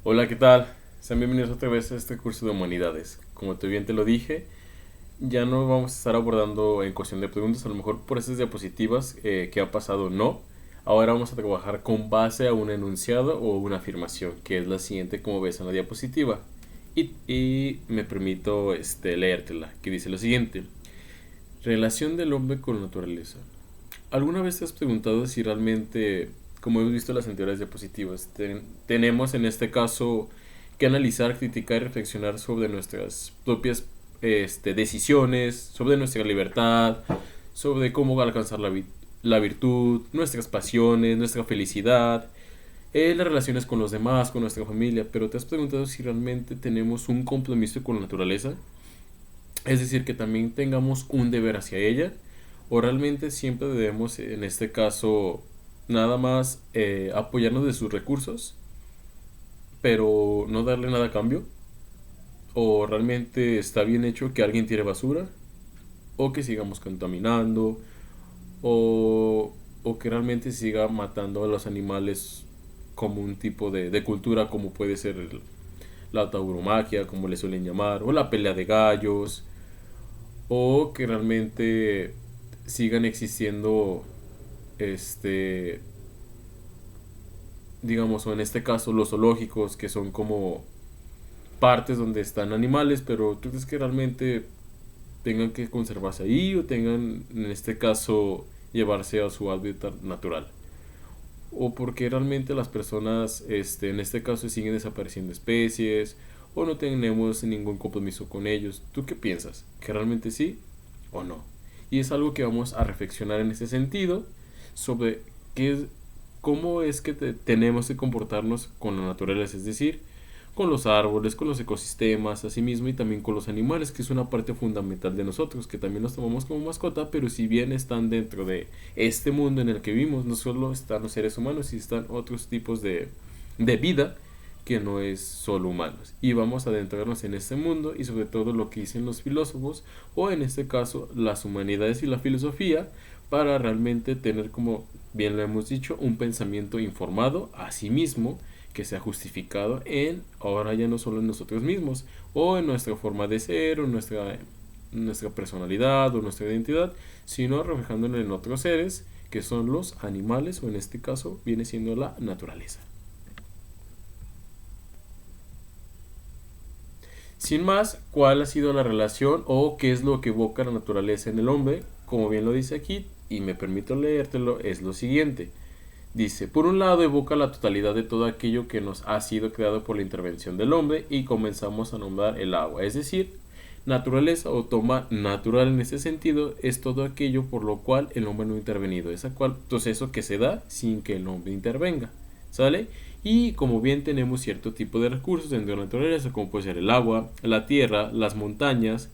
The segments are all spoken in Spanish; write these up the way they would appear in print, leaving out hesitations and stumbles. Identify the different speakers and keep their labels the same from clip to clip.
Speaker 1: Hola, ¿qué tal? Sean bienvenidos otra vez a este curso de humanidades. Como bien te lo dije, ya no vamos a estar abordando en cuestión de preguntas, a lo mejor por esas diapositivas, qué ha pasado, no. Ahora vamos a trabajar con base a un enunciado o una afirmación, que es la siguiente como ves en la diapositiva. Y me permito leértela, que dice lo siguiente. Relación del hombre con la naturaleza. ¿Alguna vez te has preguntado si realmente, como hemos visto en las anteriores diapositivas, tenemos en este caso que analizar, criticar y reflexionar sobre nuestras propias decisiones, sobre nuestra libertad, sobre cómo alcanzar la virtud, nuestras pasiones, nuestra felicidad, las relaciones con los demás, con nuestra familia? Pero ¿te has preguntado si realmente tenemos un compromiso con la naturaleza? Es decir, que también tengamos un deber hacia ella, o realmente siempre debemos, en este caso, nada más apoyarnos de sus recursos, pero no darle nada a cambio, o realmente está bien hecho que alguien tire basura, o que sigamos contaminando, o que realmente siga matando a los animales como un tipo de cultura, como puede ser la tauromaquia, como le suelen llamar, o la pelea de gallos, o que realmente sigan existiendo, este digamos, o en este caso los zoológicos, que son como partes donde están animales, pero tú crees que realmente tengan que conservarse ahí o tengan en este caso llevarse a su hábitat natural, o porque realmente las personas, en este caso, siguen desapareciendo especies o no tenemos ningún compromiso con ellos. ¿Tú qué piensas? ¿Que realmente sí o no? Y es algo que vamos a reflexionar en ese sentido sobre qué es, cómo es que tenemos que comportarnos con la naturaleza, es decir, con los árboles, con los ecosistemas, así mismo y también con los animales, que es una parte fundamental de nosotros, que también los tomamos como mascota, pero si bien están dentro de este mundo en el que vivimos, no solo están los seres humanos, sino están otros tipos de vida que no es solo humanos. Y vamos a adentrarnos en este mundo y sobre todo lo que dicen los filósofos, o en este caso las humanidades y la filosofía, para realmente tener, como bien lo hemos dicho, un pensamiento informado a sí mismo, que sea justificado en, ahora ya no solo en nosotros mismos, o en nuestra forma de ser, o nuestra personalidad, o nuestra identidad, sino reflejándolo en otros seres, que son los animales, o en este caso viene siendo la naturaleza. Sin más, ¿cuál ha sido la relación o qué es lo que evoca la naturaleza en el hombre? Como bien lo dice aquí, y me permito leértelo, es lo siguiente. Dice, por un lado evoca la totalidad de todo aquello que nos ha sido creado por la intervención del hombre y comenzamos a nombrar el agua, es decir, naturaleza o toma natural en ese sentido es todo aquello por lo cual el hombre no ha intervenido, es el cual proceso que se da sin que el hombre intervenga, ¿sale? Y como bien tenemos cierto tipo de recursos dentro de la naturaleza, como puede ser el agua, la tierra, las montañas,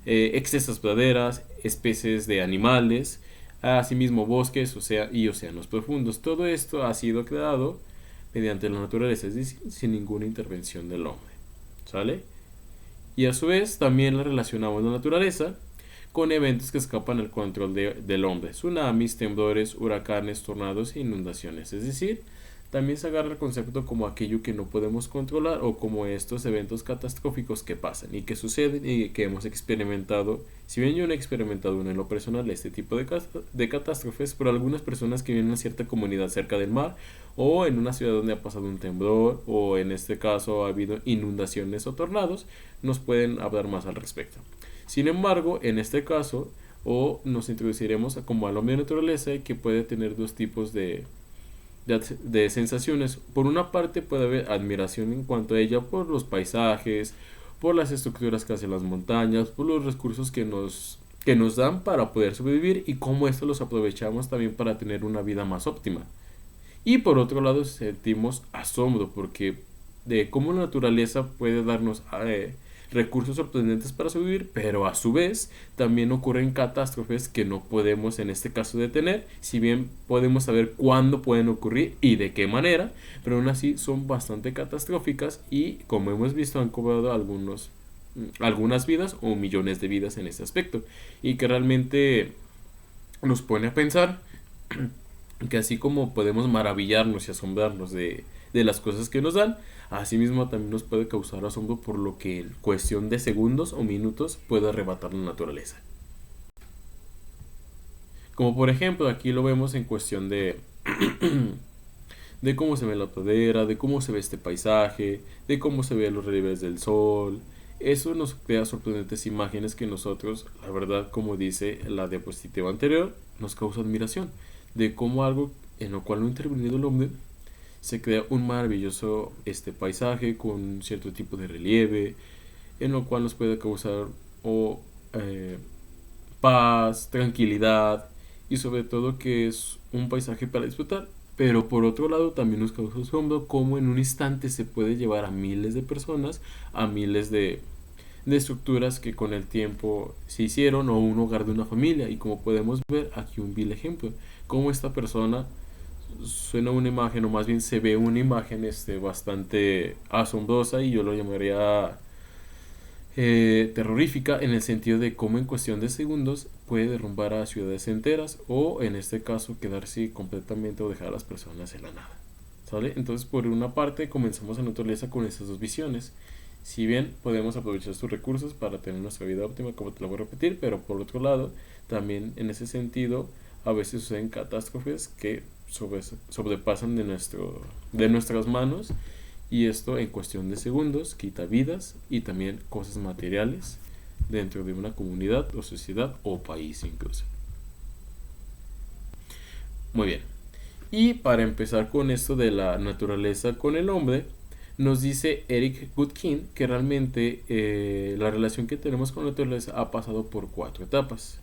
Speaker 1: extensas praderas, especies de animales, asimismo bosques y océanos profundos. Todo esto ha sido creado mediante la naturaleza, es decir, sin ninguna intervención del hombre. ¿Sale? Y a su vez también la relacionamos la naturaleza con eventos que escapan al control del hombre: tsunamis, temblores, huracanes, tornados e inundaciones. Es decir, también se agarra el concepto como aquello que no podemos controlar, o como estos eventos catastróficos que pasan y que suceden y que hemos experimentado. Si bien yo no he experimentado uno en lo personal, este tipo de catástrofes, por algunas personas que viven en una cierta comunidad cerca del mar, o en una ciudad donde ha pasado un temblor, o en este caso ha habido inundaciones o tornados, nos pueden hablar más al respecto. Sin embargo, en este caso, o nos introduciremos como al hombre de naturaleza, que puede tener dos tipos de sensaciones. Por una parte puede haber admiración en cuanto a ella por los paisajes, por las estructuras que hacen las montañas, por los recursos que nos dan para poder sobrevivir y cómo esto los aprovechamos también para tener una vida más óptima. Y por otro lado sentimos asombro porque de cómo la naturaleza puede darnos recursos sorprendentes para sobrevivir, pero a su vez también ocurren catástrofes que no podemos en este caso detener, si bien podemos saber cuándo pueden ocurrir y de qué manera, pero aún así son bastante catastróficas y, como hemos visto, han cobrado algunas vidas o millones de vidas en este aspecto, y que realmente nos pone a pensar que así como podemos maravillarnos y asombrarnos de las cosas que nos dan. Asimismo también nos puede causar asombro por lo que en cuestión de segundos o minutos puede arrebatar la naturaleza. Como por ejemplo aquí lo vemos en cuestión de de cómo se ve la pradera, de cómo se ve este paisaje, de cómo se ven los relieves del sol. Eso nos crea sorprendentes imágenes que nosotros, la verdad, como dice la diapositiva anterior, nos causa admiración de cómo algo en lo cual no ha intervenido el hombre se crea un maravilloso paisaje con cierto tipo de relieve, en lo cual nos puede causar paz, tranquilidad y sobre todo que es un paisaje para disfrutar. Pero por otro lado también nos causa asombro cómo en un instante se puede llevar a miles de personas, a miles de estructuras que con el tiempo se hicieron o un hogar de una familia. Y como podemos ver aquí un vil ejemplo, cómo esta persona suena una imagen o más bien se ve una imagen bastante asombrosa y yo lo llamaría terrorífica en el sentido de cómo en cuestión de segundos puede derrumbar a ciudades enteras o en este caso quedarse completamente o dejar a las personas en la nada. ¿Sale? Entonces por una parte comenzamos en naturaleza con estas dos visiones. Si bien podemos aprovechar estos recursos para tener nuestra vida óptima, como te lo voy a repetir, pero por otro lado también en ese sentido a veces suceden catástrofes que sobrepasan de nuestras manos. Y esto en cuestión de segundos quita vidas y también cosas materiales dentro de una comunidad o sociedad o país incluso. Muy bien. Y para empezar con esto de la naturaleza con el hombre, nos dice Eric Goodkin que realmente la relación que tenemos con la naturaleza ha pasado por 4 etapas.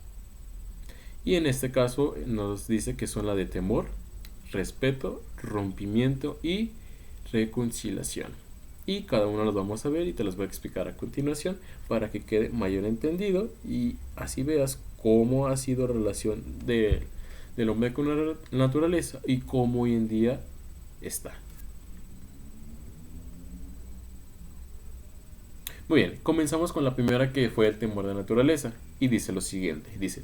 Speaker 1: Y en este caso nos dice que son la de temor, respeto, rompimiento y reconciliación. Y cada uno los vamos a ver y te los voy a explicar a continuación para que quede mayor entendido y así veas cómo ha sido la relación del hombre con la naturaleza y cómo hoy en día está. Muy bien, comenzamos con la primera que fue el temor de la naturaleza y dice lo siguiente, dice,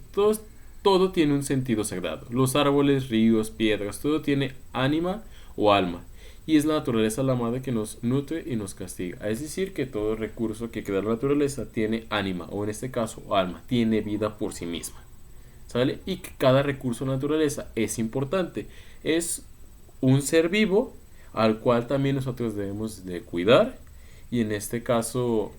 Speaker 1: todo tiene un sentido sagrado, los árboles, ríos, piedras, todo tiene ánima o alma. Y es la naturaleza la madre que nos nutre y nos castiga. Es decir, que todo recurso que crea la naturaleza tiene ánima, o en este caso alma, tiene vida por sí misma. ¿Sale? Y que cada recurso de la naturaleza es importante. Es un ser vivo al cual también nosotros debemos de cuidar y en este caso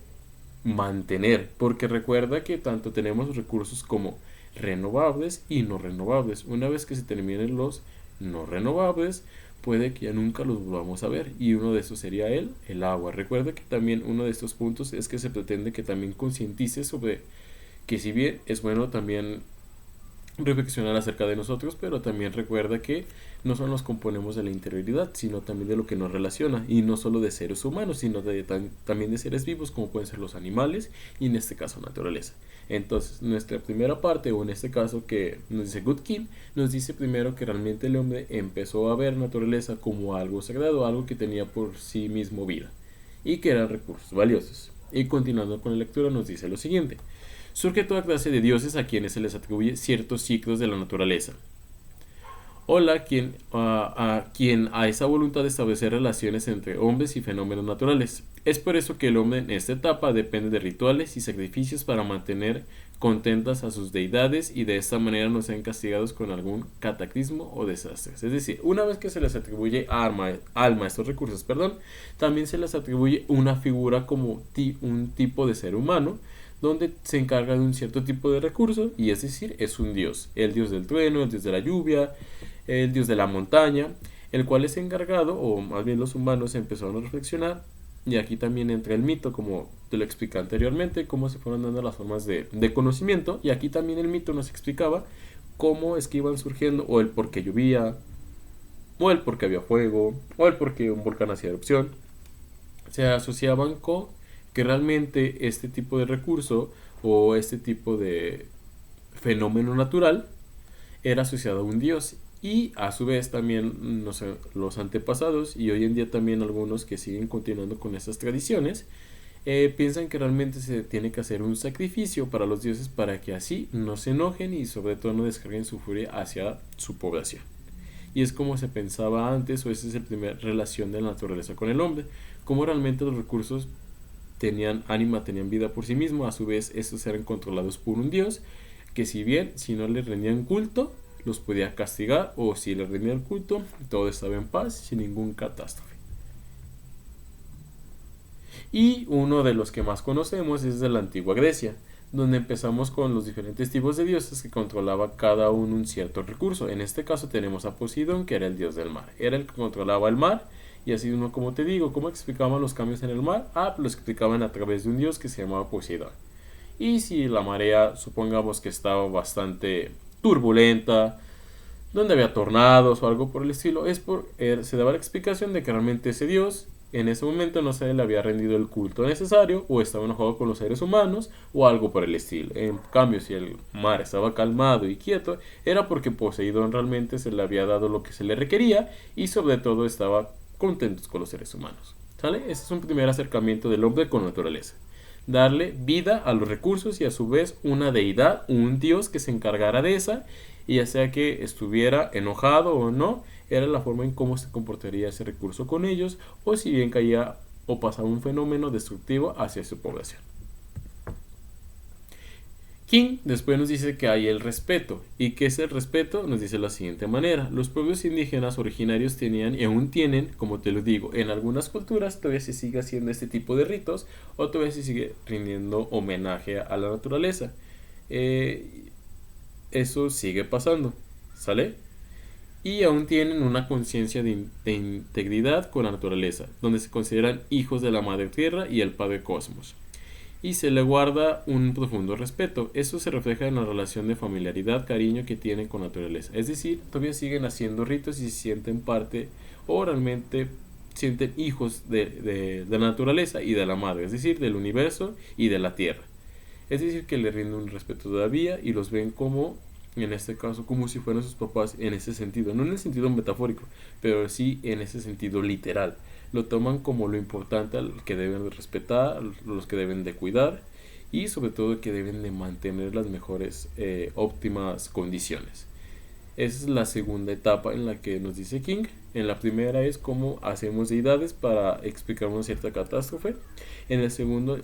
Speaker 1: mantener. Porque recuerda que tanto tenemos recursos como renovables y no renovables. Una vez que se terminen los no renovables, puede que ya nunca los volvamos a ver y uno de esos sería el agua. Recuerda que también uno de estos puntos es que se pretende que también concientice sobre que si bien es bueno también reflexionar acerca de nosotros, pero también recuerda que no solo nos componemos de la interioridad, sino también de lo que nos relaciona, y no solo de seres humanos, sino también de seres vivos como pueden ser los animales y en este caso naturaleza. Entonces nuestra primera parte, o en este caso que nos dice Goodkin, nos dice primero que realmente el hombre empezó a ver naturaleza como algo sagrado, algo que tenía por sí mismo vida y que eran recursos valiosos. Y continuando con la lectura nos dice lo siguiente: surge toda clase de dioses a quienes se les atribuye ciertos ciclos de la naturaleza. Hola, quien a esa voluntad de establecer relaciones entre hombres y fenómenos naturales. Es por eso que el hombre en esta etapa depende de rituales y sacrificios para mantener contentas a sus deidades y de esta manera no sean castigados con algún cataclismo o desastres. Es decir, una vez que se les atribuye alma a estos recursos, también se les atribuye una figura como un tipo de ser humano, donde se encarga de un cierto tipo de recurso, y es decir, es un dios, el dios del trueno, el dios de la lluvia, el dios de la montaña, el cual es encargado, o más bien los humanos empezaron a reflexionar, y aquí también entra el mito, como te lo expliqué anteriormente, cómo se fueron dando las formas de conocimiento, y aquí también el mito nos explicaba cómo es que iban surgiendo, o el por qué llovía, o el por qué había fuego, o el por qué un volcán hacía erupción. Se asociaban con que realmente este tipo de recurso o este tipo de fenómeno natural era asociado a un dios, y a su vez también los antepasados y hoy en día también algunos que siguen continuando con estas tradiciones piensan que realmente se tiene que hacer un sacrificio para los dioses para que así no se enojen y sobre todo no descarguen su furia hacia su población. y es como se pensaba antes, o esa es la primera relación de la naturaleza con el hombre, como realmente los recursos tenían ánima, tenían vida por sí mismos. A su vez estos eran controlados por un dios que, si bien si no le rendían culto, los podía castigar, o si le rendían culto, todo estaba en paz sin ningún catástrofe. Y uno de los que más conocemos es de la antigua Grecia, donde empezamos con los diferentes tipos de dioses que controlaba cada uno un cierto recurso. En este caso tenemos a Poseidón, que era el dios del mar, era el que controlaba el mar. Y así uno, como te digo, ¿cómo explicaban los cambios en el mar? Lo explicaban a través de un dios que se llamaba Poseidón. Y si la marea, supongamos que estaba bastante turbulenta, donde había tornados o algo por el estilo, se daba la explicación de que realmente ese dios en ese momento no se le había rendido el culto necesario, o estaba enojado con los seres humanos o algo por el estilo. En cambio, si el mar estaba calmado y quieto, era porque Poseidón realmente se le había dado lo que se le requería, y sobre todo estaba contentos con los seres humanos. ¿Sale? Ese es un primer acercamiento del hombre con la naturaleza. Darle vida a los recursos y a su vez una deidad, un dios que se encargara de esa, y ya sea que estuviera enojado o no, era la forma en cómo se comportaría ese recurso con ellos, o si bien caía o pasaba un fenómeno destructivo hacia su población. King después nos dice que hay el respeto. ¿Y qué es el respeto? Nos dice de la siguiente manera: los pueblos indígenas originarios tenían y aún tienen, como te lo digo, en algunas culturas todavía se sigue haciendo este tipo de ritos, o todavía se sigue rindiendo homenaje a la naturaleza. Eso sigue pasando, ¿sale? Y aún tienen una conciencia de integridad con la naturaleza, donde se consideran hijos de la madre tierra y el padre cosmos, y se le guarda un profundo respeto. Eso se refleja en la relación de familiaridad, cariño que tienen con la naturaleza. Es decir, todavía siguen haciendo ritos y se sienten parte, o realmente sienten hijos de la naturaleza y de la madre, es decir, del universo y de la tierra. Es decir, que le rinden un respeto todavía y los ven como, en este caso, como si fueran sus papás, en ese sentido, no en el sentido metafórico, pero sí en ese sentido literal. Lo toman como lo importante, al que deben de respetar, los que deben de cuidar, y sobre todo que deben de mantener las mejores, óptimas condiciones. Esa es la segunda etapa en la que nos dice King. En la primera es cómo hacemos deidades para explicar una cierta catástrofe. En el segundo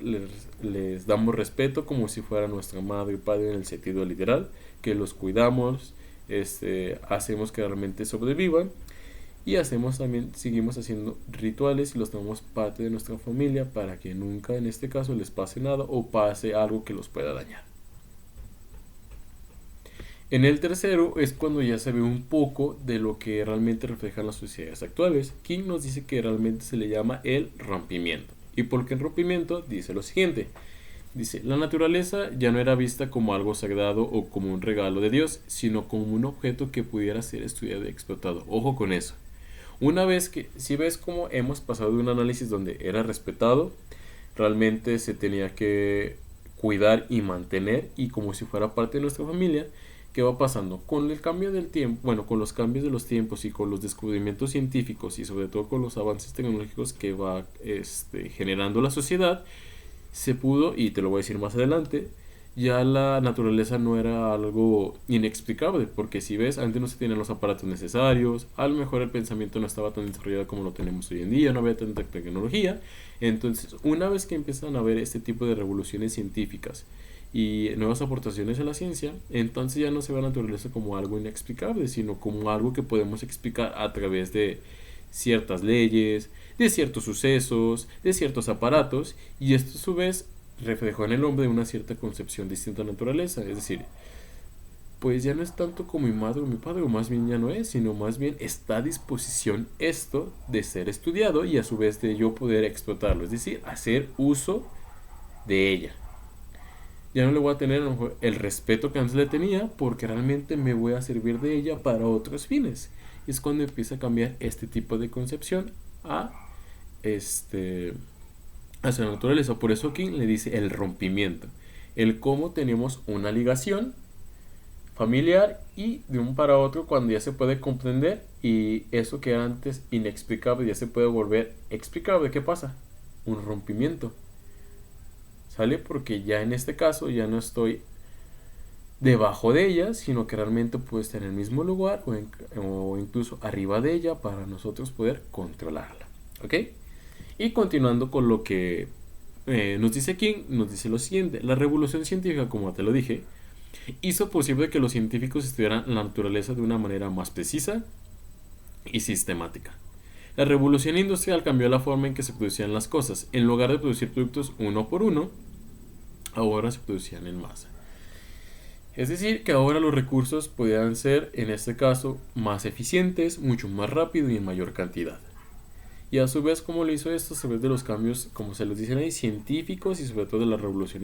Speaker 1: les damos respeto como si fuera nuestra madre y padre en el sentido literal, que los cuidamos, hacemos que realmente sobrevivan, y seguimos haciendo rituales y los tomamos parte de nuestra familia para que nunca en este caso les pase nada o pase algo que los pueda dañar. En el tercero es cuando ya se ve un poco de lo que realmente reflejan las sociedades actuales. King nos dice que realmente se le llama el rompimiento. ¿Y por qué el rompimiento? Dice lo siguiente. Dice, la naturaleza ya no era vista como algo sagrado o como un regalo de Dios, sino como un objeto que pudiera ser estudiado y explotado. Ojo con eso. Una vez que, si ves cómo hemos pasado de un análisis donde era respetado, realmente se tenía que cuidar y mantener, y como si fuera parte de nuestra familia. ¿Qué va pasando? Con el cambio del tiempo, bueno, con los cambios de los tiempos y con los descubrimientos científicos y sobre todo con los avances tecnológicos que va generando la sociedad, se pudo, y te lo voy a decir más adelante, ya la naturaleza no era algo inexplicable, porque si ves, antes no se tenían los aparatos necesarios, a lo mejor el pensamiento no estaba tan desarrollado como lo tenemos hoy en día, no había tanta tecnología. Entonces, una vez que empiezan a haber este tipo de revoluciones científicas y nuevas aportaciones a la ciencia, entonces ya no se ve a la naturaleza como algo inexplicable, sino como algo que podemos explicar a través de ciertas leyes, de ciertos sucesos, de ciertos aparatos, y esto a su vez reflejó en el hombre una cierta concepción distinta a la naturaleza. Es decir, pues ya no es tanto como mi madre o mi padre, o más bien ya no es, sino más bien está a disposición esto de ser estudiado y a su vez de yo poder explotarlo, es decir, hacer uso de ella. Ya no le voy a tener a lo mejor el respeto que antes le tenía, porque realmente me voy a servir de ella para otros fines. Y es cuando empieza a cambiar este tipo de concepción a hacia la naturaleza. Por eso aquí le dice el rompimiento, el cómo tenemos una ligación familiar y de un para otro cuando ya se puede comprender, y eso que era antes inexplicable ya se puede volver explicable. ¿Qué pasa? Un rompimiento. ¿Sale? Porque ya en este caso ya no estoy debajo de ella, sino que realmente puede estar en el mismo lugar o incluso arriba de ella para nosotros poder controlarla. ¿Ok? Y continuando con lo que nos dice King, nos dice lo siguiente: la revolución científica, como te lo dije, hizo posible que los científicos estudiaran la naturaleza de una manera más precisa y sistemática. La revolución industrial cambió la forma en que se producían las cosas. En lugar de producir productos uno por uno, ahora se producían en masa. Es decir, que ahora los recursos podían ser, en este caso, más eficientes, mucho más rápido y en mayor cantidad. Y a su vez, ¿cómo lo hizo esto? Se ve de los cambios, como se los dicen ahí, científicos y sobre todo de la revolución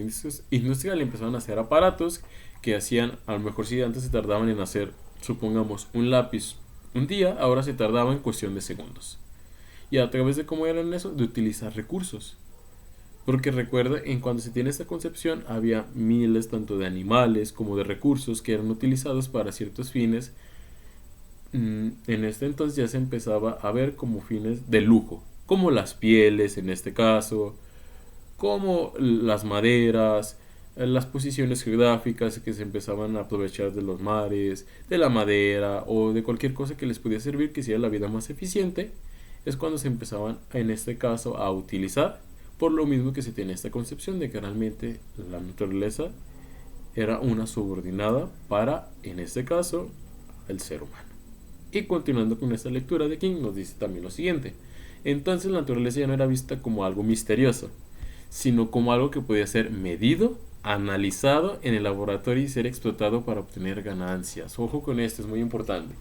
Speaker 1: industrial. Empezaron a hacer aparatos que hacían, a lo mejor si antes se tardaban en hacer, supongamos, un lápiz un día, ahora se tardaba en cuestión de segundos. Y a través de cómo eran eso, de utilizar recursos. Porque recuerda, en cuando se tiene esta concepción, había miles tanto de animales como de recursos que eran utilizados para ciertos fines. En este entonces ya se empezaba a ver como fines de lujo, como las pieles en este caso, como las maderas, las posiciones geográficas que se empezaban a aprovechar de los mares, de la madera o de cualquier cosa que les podía servir que hiciera la vida más eficiente. Es cuando se empezaban en este caso a utilizar, por lo mismo que se tiene esta concepción de que realmente la naturaleza era una subordinada para, en este caso, el ser humano. Y continuando con esta lectura de King, nos dice también lo siguiente: entonces la naturaleza ya no era vista como algo misterioso, sino como algo que podía ser medido, analizado en el laboratorio y ser explotado para obtener ganancias. Ojo con esto, es muy importante.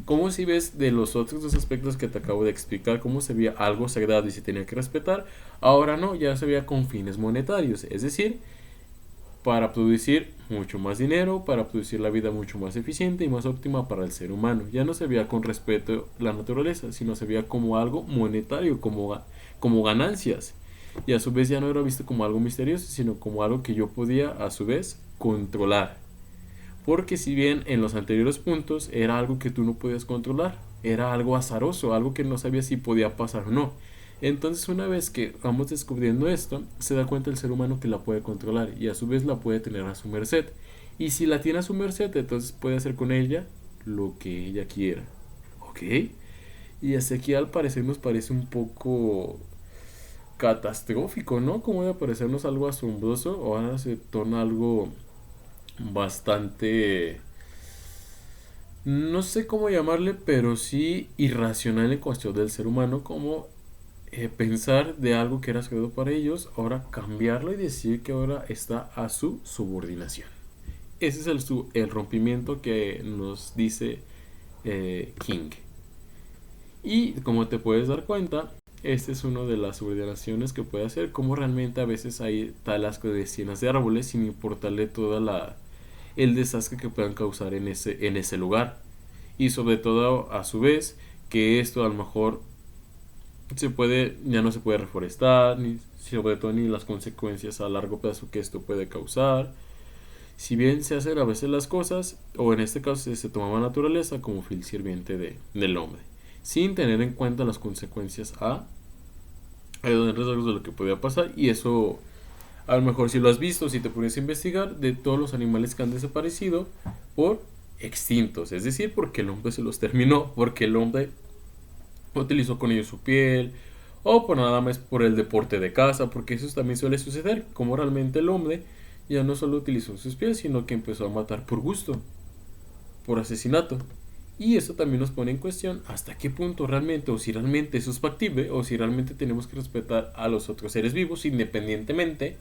Speaker 1: Como si ves de los otros dos aspectos que te acabo de explicar, cómo se veía algo sagrado y se tenía que respetar, ahora no, ya se veía con fines monetarios, es decir, para producir mucho más dinero, para producir la vida mucho más eficiente y más óptima para el ser humano. Ya no se veía con respeto la naturaleza, sino se veía como algo monetario, como ganancias. Y a su vez ya no era visto como algo misterioso, sino como algo que yo podía a su vez controlar. Porque si bien en los anteriores puntos era algo que tú no podías controlar, era algo azaroso, algo que no sabías si podía pasar o no. Entonces una vez que vamos descubriendo esto, se da cuenta el ser humano que la puede controlar y a su vez la puede tener a su merced. Y si la tiene a su merced, entonces puede hacer con ella lo que ella quiera. ¿Ok? Y hasta aquí al parecer nos parece un poco catastrófico, ¿no? Como debe parecernos algo asombroso, ahora se torna algo bastante, no sé cómo llamarle, pero sí irracional en cuestión del ser humano, como pensar de algo que era sagrado para ellos, ahora cambiarlo y decir que ahora está a su subordinación. Ese es el rompimiento que nos dice King. Y como te puedes dar cuenta, esta es una de las subordinaciones que puede hacer, como realmente a veces hay talas clandestinas de árboles sin importarle toda el desastre que puedan causar en ese lugar. Y sobre todo, a su vez, que esto a lo mejor ya no se puede reforestar, ni sobre todo ni las consecuencias a largo plazo que esto puede causar. Si bien se hacen a veces las cosas, o en este caso se tomaba naturaleza como fiel sirviente del hombre, sin tener en cuenta las consecuencias a grandes rasgos de lo que podía pasar. Y eso, a lo mejor si lo has visto, si te pones a investigar, de todos los animales que han desaparecido por extintos, es decir, porque el hombre se los terminó, porque el hombre utilizó con ellos su piel, o por nada más por el deporte de caza, porque eso también suele suceder, como realmente el hombre ya no solo utilizó sus pies, sino que empezó a matar por gusto, por asesinato. Y eso también nos pone en cuestión hasta qué punto realmente, o si realmente eso es factible, o si realmente tenemos que respetar a los otros seres vivos, independientemente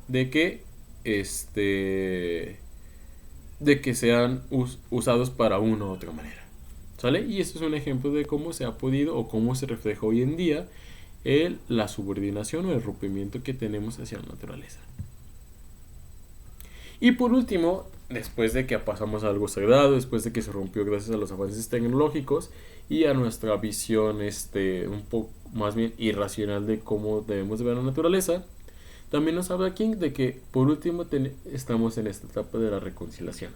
Speaker 1: de que de que sean usados para una u otra manera. ¿Sale? Y esto es un ejemplo de cómo se ha podido o cómo se refleja hoy en día la subordinación o el rompimiento que tenemos hacia la naturaleza. Y por último, después de que pasamos a algo sagrado, después de que se rompió gracias a los avances tecnológicos y a nuestra visión un poco más bien irracional de cómo debemos de ver la naturaleza, también nos habla King de que por último estamos en esta etapa de la reconciliación.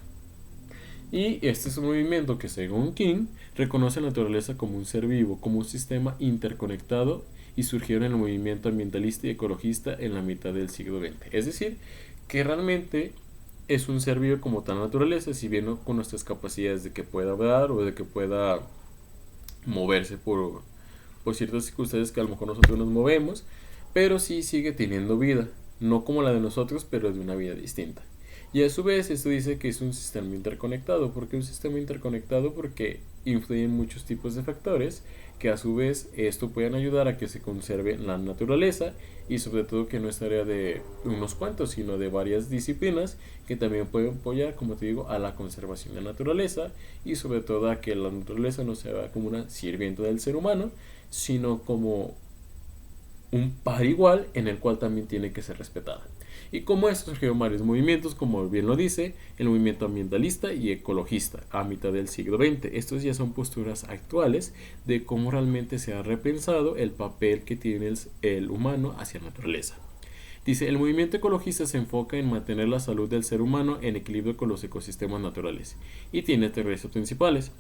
Speaker 1: Y este es un movimiento que, según King, reconoce la naturaleza como un ser vivo, como un sistema interconectado, y surgieron en el movimiento ambientalista y ecologista en la mitad del siglo XX. Es decir, que realmente es un ser vivo como tal naturaleza, si bien no con nuestras capacidades de que pueda hablar o de que pueda moverse por ciertas circunstancias que a lo mejor nosotros nos movemos, pero sí sigue teniendo vida, no como la de nosotros, pero de una vida distinta. Y a su vez esto dice que es un sistema interconectado. ¿Por qué un sistema interconectado? Porque influyen muchos tipos de factores que a su vez esto pueden ayudar a que se conserve la naturaleza y sobre todo que no es tarea de unos cuantos sino de varias disciplinas que también pueden apoyar, como te digo, a la conservación de la naturaleza y sobre todo a que la naturaleza no se vea como una sirvienta del ser humano sino como un par igual en el cual también tiene que ser respetada. Y como esto surgieron varios movimientos, como bien lo dice, el movimiento ambientalista y ecologista a mitad del siglo XX. Estos ya son posturas actuales de cómo realmente se ha repensado el papel que tiene el humano hacia la naturaleza. Dice, el movimiento ecologista se enfoca en mantener la salud del ser humano en equilibrio con los ecosistemas naturales y tiene tres ejes principales: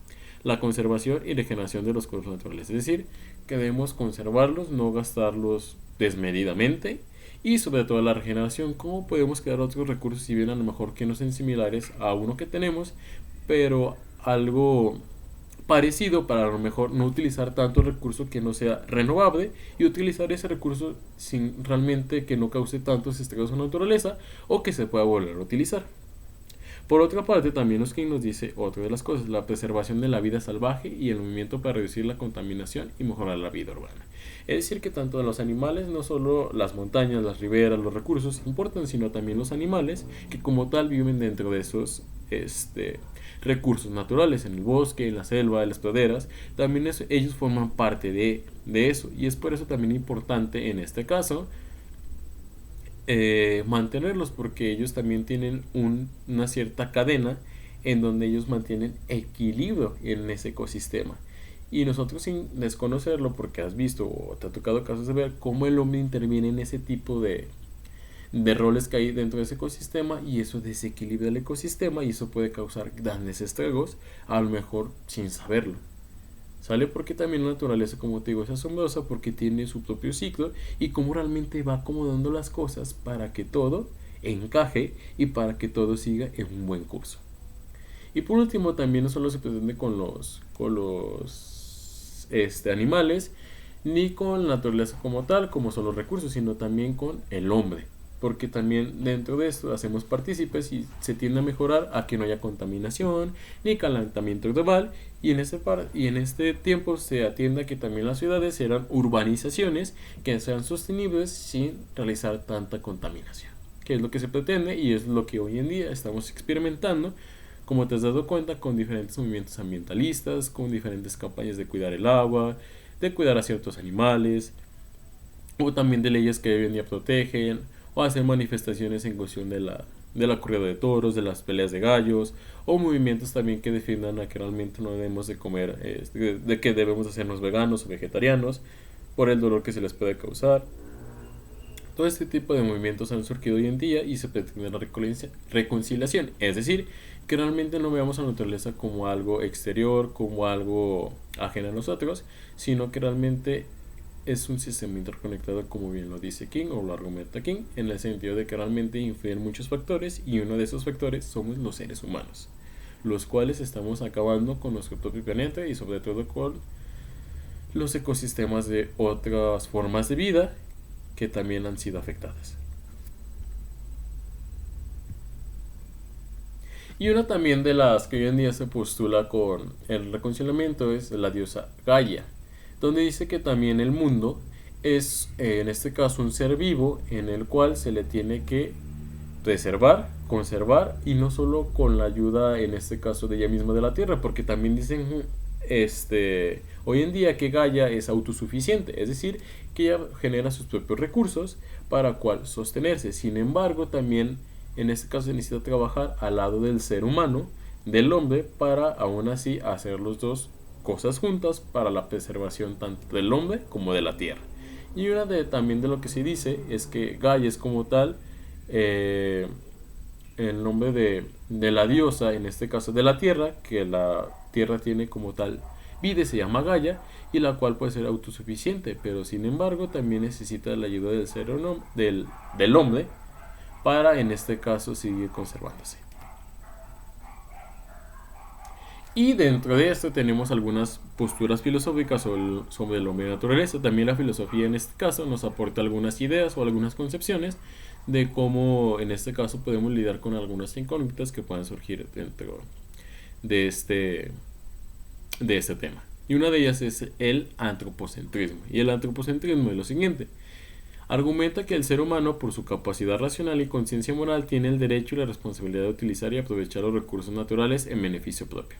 Speaker 1: la conservación y regeneración de los cuerpos naturales, es decir, que debemos conservarlos, no gastarlos desmedidamente, y sobre todo la regeneración, cómo podemos crear otros recursos si bien a lo mejor que no sean similares a uno que tenemos, pero algo parecido para a lo mejor no utilizar tanto recurso que no sea renovable y utilizar ese recurso sin realmente que no cause tantos estragos a la naturaleza o que se pueda volver a utilizar. Por otra parte, también Oskin nos dice otra de las cosas, la preservación de la vida salvaje y el movimiento para reducir la contaminación y mejorar la vida urbana. Es decir, que tanto de los animales, no solo las montañas, las riberas, los recursos importan, sino también los animales que como tal viven dentro de esos recursos naturales, en el bosque, en la selva, en las praderas, también ellos forman parte de eso. Y es por eso también importante en este caso mantenerlos, porque ellos también tienen una cierta cadena en donde ellos mantienen equilibrio en ese ecosistema. Y nosotros sin desconocerlo, porque has visto o te ha tocado casos de ver cómo el hombre interviene en ese tipo de roles que hay dentro de ese ecosistema y eso desequilibra el ecosistema y eso puede causar grandes estragos, a lo mejor sin saberlo. ¿Sale? Porque también la naturaleza, como te digo, es asombrosa porque tiene su propio ciclo y cómo realmente va acomodando las cosas para que todo encaje y para que todo siga en un buen curso. Y por último, también no solo se pretende con los animales, ni con la naturaleza como tal, como son los recursos, sino también con el hombre. Porque también dentro de esto hacemos partícipes y se tiende a mejorar a que no haya contaminación ni calentamiento global y en este tiempo se atiende a que también las ciudades serán urbanizaciones que sean sostenibles sin realizar tanta contaminación, que es lo que se pretende y es lo que hoy en día estamos experimentando, como te has dado cuenta, con diferentes movimientos ambientalistas, con diferentes campañas de cuidar el agua, de cuidar a ciertos animales, o también de leyes que hoy en día protegen, o hacer manifestaciones en cuestión de la corrida de toros, de las peleas de gallos, o movimientos también que defiendan a que realmente no debemos de comer, de que debemos hacernos veganos o vegetarianos, por el dolor que se les puede causar. Todo este tipo de movimientos han surgido hoy en día y se pretende la reconciliación, es decir, que realmente no veamos a la naturaleza como algo exterior, como algo ajeno a nosotros, sino que realmente es un sistema interconectado, como bien lo dice King o lo argumenta King, en el sentido de que realmente influyen muchos factores y uno de esos factores somos los seres humanos, los cuales estamos acabando con nuestro propio planeta y sobre todo con los ecosistemas de otras formas de vida que también han sido afectadas. Y una también de las que hoy en día se postula con el reconciliamiento es la diosa Gaia, donde dice que también el mundo es, en este caso, un ser vivo en el cual se le tiene que preservar, conservar y no solo con la ayuda, en este caso, de ella misma de la Tierra, porque también dicen hoy en día que Gaia es autosuficiente, es decir, que ella genera sus propios recursos para cual sostenerse. Sin embargo, también en este caso se necesita trabajar al lado del ser humano, del hombre, para aún así hacer los dos cosas juntas para la preservación tanto del hombre como de la tierra. Y también de lo que se dice es que Gaia es como tal el nombre de la diosa, en este caso de la tierra, que la tierra tiene como tal vida, se llama Gaia, y la cual puede ser autosuficiente, pero sin embargo también necesita la ayuda del hombre para en este caso seguir conservándose. Y dentro de esto tenemos algunas posturas filosóficas sobre el hombre y la naturaleza. También la filosofía en este caso nos aporta algunas ideas o algunas concepciones de cómo en este caso podemos lidiar con algunas incógnitas que puedan surgir dentro de este tema. Y una de ellas es el antropocentrismo. Y el antropocentrismo es lo siguiente: argumenta que el ser humano, por su capacidad racional y conciencia moral, tiene el derecho y la responsabilidad de utilizar y aprovechar los recursos naturales en beneficio propio.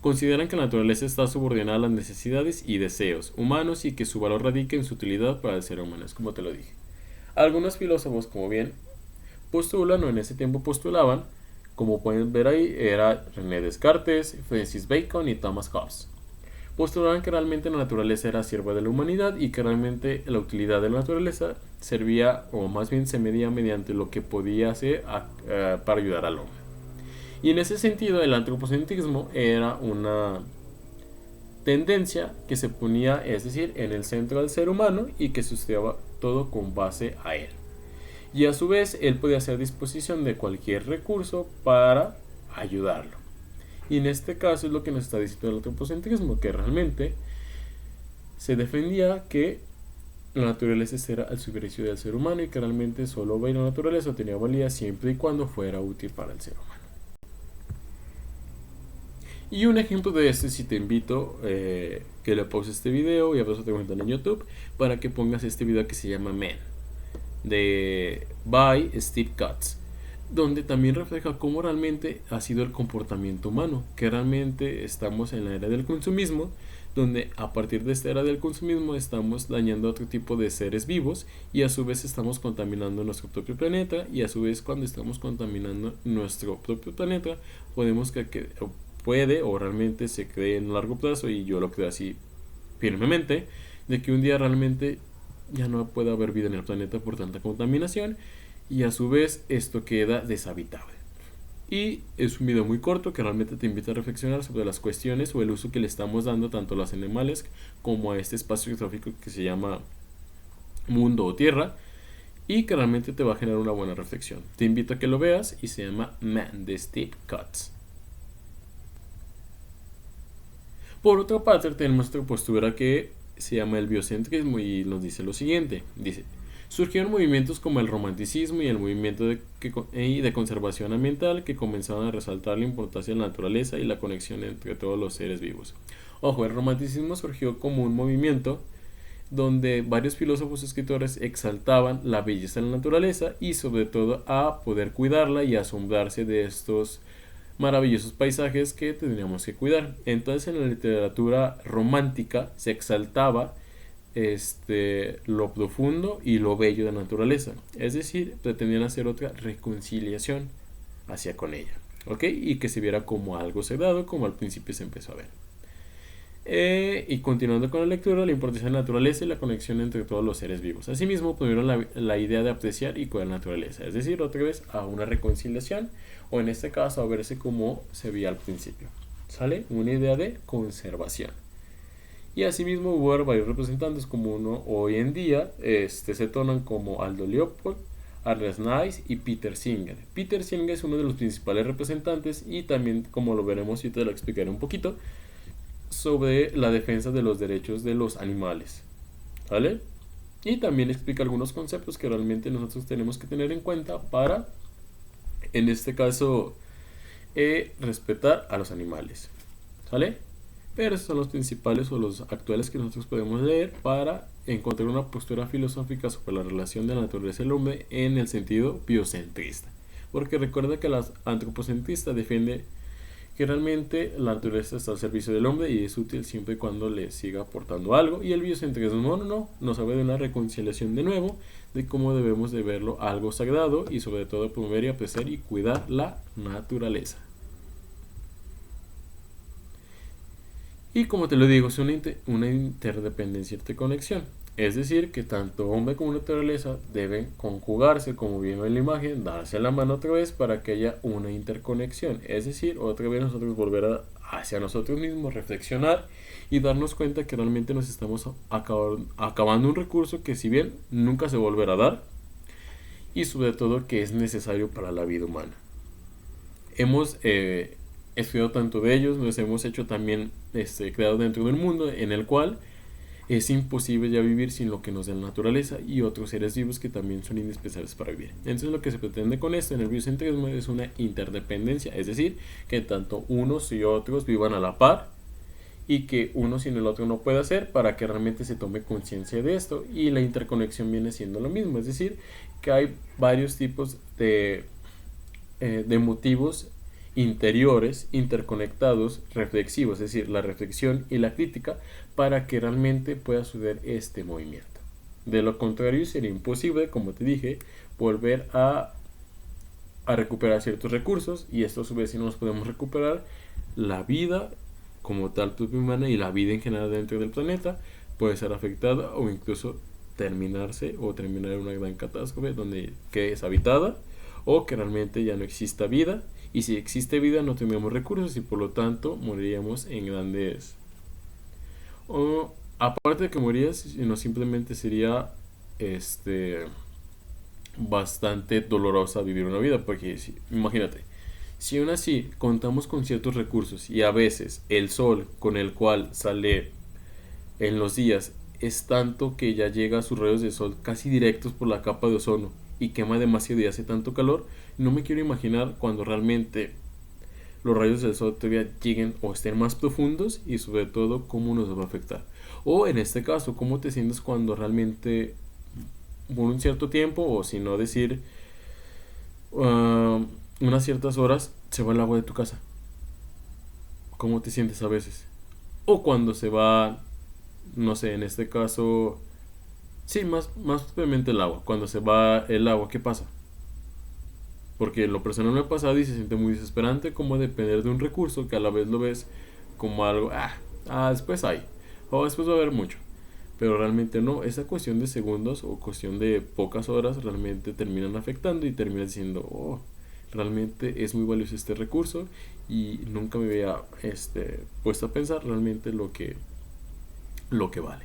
Speaker 1: Consideran que la naturaleza está subordinada a las necesidades y deseos humanos y que su valor radica en su utilidad para el ser humano, es como te lo dije. Algunos filósofos, como bien postulan o en ese tiempo postulaban, como pueden ver ahí, era René Descartes, Francis Bacon y Thomas Hobbes. Postulaban que realmente la naturaleza era sierva de la humanidad y que realmente la utilidad de la naturaleza servía, o más bien se medía mediante lo que podía hacer para ayudar al hombre. Y en ese sentido el antropocentrismo era una tendencia que se ponía, es decir, en el centro del ser humano y que sucedía todo con base a él. Y a su vez él podía hacer disposición de cualquier recurso para ayudarlo. Y en este caso es lo que nos está diciendo el antropocentrismo, que realmente se defendía que la naturaleza era al servicio del ser humano y que realmente solo la naturaleza tenía valía siempre y cuando fuera útil para el ser humano. Y un ejemplo de este, si te invito que le pauses este video y a veces te cuentan en YouTube para que pongas este video que se llama Man de by Steve Katz, donde también refleja cómo realmente ha sido el comportamiento humano, que realmente estamos en la era del consumismo, donde a partir de esta era del consumismo estamos dañando a otro tipo de seres vivos y a su vez estamos contaminando nuestro propio planeta, y a su vez cuando estamos contaminando nuestro propio planeta podemos que puede o realmente se cree en largo plazo, y yo lo creo así firmemente, de que un día realmente ya no puede haber vida en el planeta por tanta contaminación y a su vez esto queda deshabitable. Y es un video muy corto que realmente te invita a reflexionar sobre las cuestiones o el uso que le estamos dando tanto a los animales como a este espacio geográfico que se llama mundo o tierra, y que realmente te va a generar una buena reflexión. Te invito a que lo veas y se llama Man de Steve Katz. Por otra parte tenemos otra postura que se llama el biocentrismo y nos dice lo siguiente. Dice: surgieron movimientos como el romanticismo y el movimiento de conservación ambiental que comenzaron a resaltar la importancia de la naturaleza y la conexión entre todos los seres vivos. Ojo, el romanticismo surgió como un movimiento donde varios filósofos y escritores exaltaban la belleza de la naturaleza y sobre todo a poder cuidarla y asombrarse de estos maravillosos paisajes que tendríamos que cuidar. Entonces en la literatura romántica se exaltaba lo profundo y lo bello de la naturaleza, es decir, pretendían hacer otra reconciliación hacia con ella, ¿ok? Y que se viera como algo sagrado, como al principio se empezó a ver. Y continuando con la lectura, la importancia de la naturaleza y la conexión entre todos los seres vivos. Asimismo, tuvieron la idea de apreciar y cuidar la naturaleza, es decir, otra vez a una reconciliación, o en este caso a verse como se veía al principio. ¿Sale? Una idea de conservación. Y asimismo hubo varios representantes como uno hoy en día se toman como Aldo Leopold, Ernest Nice y Peter Singer. Peter Singer es uno de los principales representantes y también, como lo veremos y te lo explicaré un poquito, sobre la defensa de los derechos de los animales, ¿vale? Y también explica algunos conceptos que realmente nosotros tenemos que tener en cuenta para, en este caso, respetar a los animales, ¿vale? Pero esos son los principales o los actuales que nosotros podemos leer para encontrar una postura filosófica sobre la relación de la naturaleza y el hombre en el sentido biocentrista. Porque recuerda que la antropocentrista defiende que realmente la naturaleza está al servicio del hombre y es útil siempre y cuando le siga aportando algo, y el biocentrismo nos habla de una reconciliación de nuevo de cómo debemos de verlo algo sagrado y sobre todo promover y apreciar y cuidar la naturaleza. Y como te lo digo, es una interdependencia de conexión. Es decir, que tanto hombre como naturaleza deben conjugarse, como vimos en la imagen, darse la mano otra vez para que haya una interconexión. Es decir, otra vez nosotros volver hacia nosotros mismos, reflexionar y darnos cuenta que realmente nos estamos acabando un recurso que, si bien nunca se volverá a dar, y sobre todo que es necesario para la vida humana. Hemos estudiado tanto de ellos, nos hemos hecho también creado dentro del mundo en el cual es imposible ya vivir sin lo que nos da la naturaleza y otros seres vivos que también son indispensables para vivir. Entonces lo que se pretende con esto en el biocentrismo es una interdependencia, es decir, que tanto unos y otros vivan a la par y que uno sin el otro no puede hacer, para que realmente se tome conciencia de esto. Y la interconexión viene siendo lo mismo, es decir, que hay varios tipos de motivos interiores interconectados reflexivos, es decir, la reflexión y la crítica, para que realmente pueda suceder este movimiento. De lo contrario sería imposible, como te dije, volver a recuperar ciertos recursos, y esto a su vez, si no nos podemos recuperar, la vida como tal propia humana y la vida en general dentro del planeta puede ser afectada o incluso terminarse o terminar en una gran catástrofe donde quede deshabitada o que realmente ya no exista vida, y si existe vida no tendríamos recursos y por lo tanto moriríamos en grandes, o aparte de que morirías, sino simplemente sería bastante dolorosa vivir una vida, porque imagínate, si aún así contamos con ciertos recursos y a veces el sol con el cual sale en los días es tanto que ya llega a sus rayos de sol casi directos por la capa de ozono y quema demasiado y hace tanto calor, no me quiero imaginar cuando realmente los rayos del sol todavía lleguen o estén más profundos, y sobre todo cómo nos va a afectar. O en este caso, cómo te sientes cuando realmente por un cierto tiempo, o si no decir unas ciertas horas, se va el agua de tu casa. ¿Cómo te sientes a veces? O cuando se va, no sé, en este caso, sí, más propiamente el agua. Cuando se va el agua, ¿qué pasa? Porque lo personal me ha pasado y se siente muy desesperante, como depender de un recurso que a la vez lo ves como algo, después hay, o después va a haber mucho. Pero realmente no, esa cuestión de segundos o cuestión de pocas horas realmente terminan afectando y terminas diciendo, realmente es muy valioso este recurso, y nunca me había puesto a pensar realmente lo que vale.